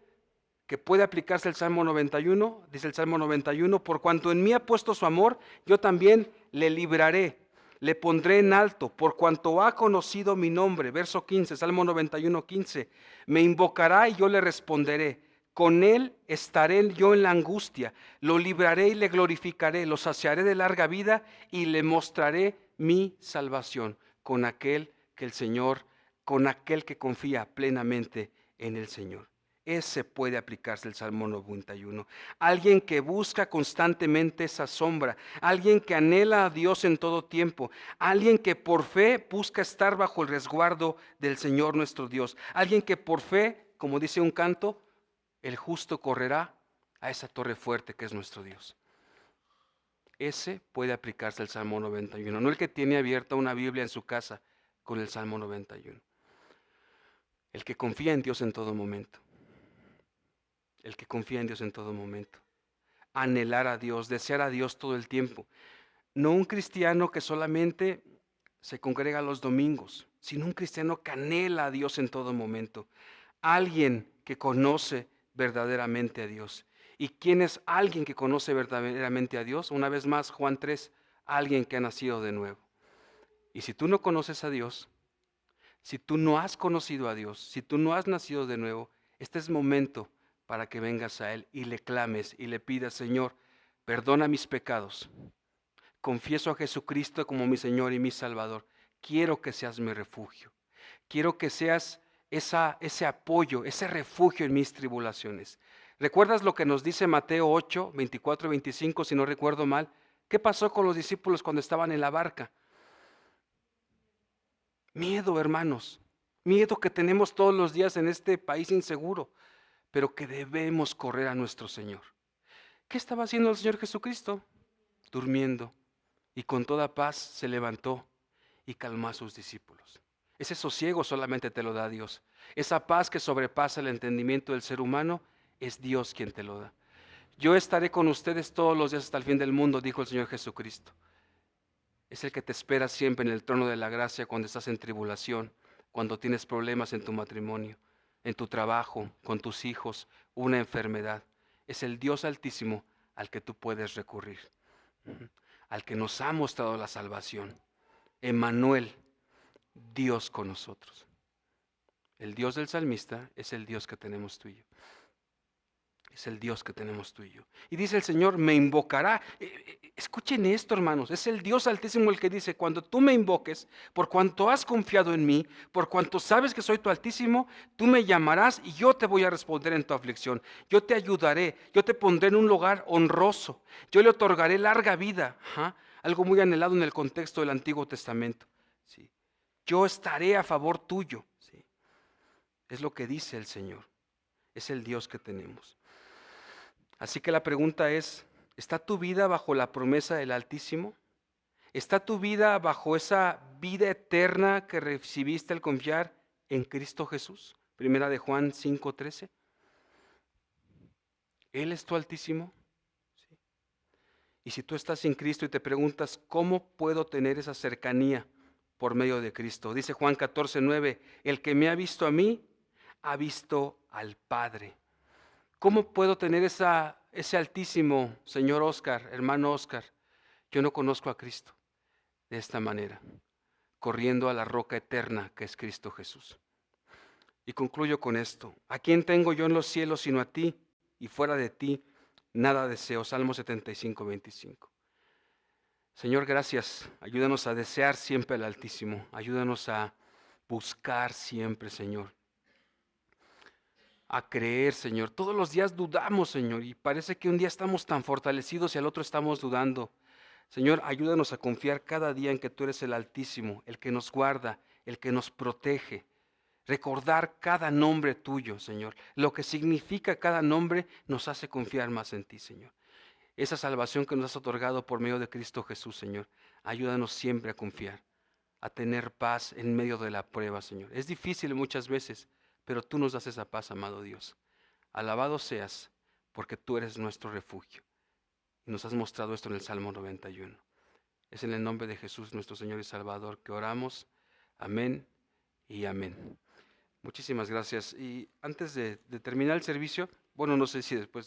que puede aplicarse el Salmo 91, dice el Salmo 91, por cuanto en mí ha puesto su amor, yo también le libraré, le pondré en alto, por cuanto ha conocido mi nombre. Verso 15, Salmo 91, 15, me invocará y yo le responderé. Con él estaré yo en la angustia, lo libraré y le glorificaré, lo saciaré de larga vida y le mostraré mi salvación con aquel que confía plenamente en el Señor. Ese puede aplicarse el Salmo 91. Alguien que busca constantemente esa sombra, alguien que anhela a Dios en todo tiempo, alguien que por fe busca estar bajo el resguardo del Señor nuestro Dios, alguien que por fe, como dice un canto, el justo correrá a esa torre fuerte que es nuestro Dios. Ese puede aplicarse el Salmo 91, no el que tiene abierta una Biblia en su casa con el Salmo 91. El que confía en Dios en todo momento. El que confía en Dios en todo momento. Anhelar a Dios, desear a Dios todo el tiempo. No un cristiano que solamente se congrega los domingos, sino un cristiano que anhela a Dios en todo momento. Alguien que conoce verdaderamente a Dios. ¿Y quién es alguien que conoce verdaderamente a Dios? Una vez más, Juan 3, alguien que ha nacido de nuevo. Y si tú no conoces a Dios, si tú no has conocido a Dios, si tú no has nacido de nuevo, este es momento para que vengas a Él y le clames y le pidas, Señor, perdona mis pecados. Confieso a Jesucristo como mi Señor y mi Salvador. Quiero que seas mi refugio. Quiero que seas ese apoyo, ese refugio en mis tribulaciones. ¿Recuerdas lo que nos dice Mateo 8, 24 y 25, si no recuerdo mal? ¿Qué pasó con los discípulos cuando estaban en la barca? Miedo, hermanos. Miedo que tenemos todos los días en este país inseguro, pero que debemos correr a nuestro Señor. ¿Qué estaba haciendo el Señor Jesucristo? Durmiendo. Y con toda paz se levantó y calmó a sus discípulos. Ese sosiego solamente te lo da Dios. Esa paz que sobrepasa el entendimiento del ser humano, es Dios quien te lo da. Yo estaré con ustedes todos los días hasta el fin del mundo, dijo el Señor Jesucristo. Es el que te espera siempre en el trono de la gracia cuando estás en tribulación, cuando tienes problemas en tu matrimonio, en tu trabajo, con tus hijos, una enfermedad. es el Dios Altísimo al que tú puedes recurrir, al que nos ha mostrado la salvación. Emmanuel, Dios con nosotros. El Dios del salmista es el Dios que tenemos tú y yo. Es el Dios que tenemos tú y yo. Y dice el Señor, me invocará. Escuchen esto, hermanos. Es el Dios Altísimo el que dice, cuando tú me invoques, por cuanto has confiado en mí, por cuanto sabes que soy tu Altísimo, tú me llamarás y yo te voy a responder en tu aflicción. Yo te ayudaré, yo te pondré en un lugar honroso. Yo le otorgaré larga vida. Algo muy anhelado en el contexto del Antiguo Testamento. ¿Sí? Yo estaré a favor tuyo. ¿Sí? Es lo que dice el Señor. Es el Dios que tenemos. Así que la pregunta es, ¿está tu vida bajo la promesa del Altísimo? ¿Está tu vida bajo esa vida eterna que recibiste al confiar en Cristo Jesús? Primera de Juan 5:13. ¿Él es tu Altísimo? ¿Sí? Y si tú estás sin Cristo y te preguntas, ¿cómo puedo tener esa cercanía por medio de Cristo? Dice Juan 14:9, el que me ha visto a mí, ha visto al Padre. ¿Cómo puedo tener ese Altísimo, señor Oscar, hermano Oscar? Yo no conozco a Cristo de esta manera, corriendo a la roca eterna que es Cristo Jesús. Y concluyo con esto. ¿A quién tengo yo en los cielos sino a ti? Y fuera de ti, nada deseo. Salmo 75:25. Señor, gracias. Ayúdanos a desear siempre al Altísimo. Ayúdanos a buscar siempre, Señor. A creer, Señor. Todos los días dudamos, Señor, y parece que un día estamos tan fortalecidos y al otro estamos dudando. Señor, ayúdanos a confiar cada día en que tú eres el Altísimo, el que nos guarda, el que nos protege. Recordar cada nombre tuyo, Señor. Lo que significa cada nombre nos hace confiar más en ti, Señor. Esa salvación que nos has otorgado por medio de Cristo Jesús, Señor. Ayúdanos siempre a confiar, a tener paz en medio de la prueba, Señor. Es difícil muchas veces, pero tú nos das esa paz, amado Dios. Alabado seas, porque tú eres nuestro refugio. Y nos has mostrado esto en el Salmo 91. Es en el nombre de Jesús, nuestro Señor y Salvador, que oramos. Amén y amén. Muchísimas gracias. Y antes de terminar el servicio, bueno, no sé si después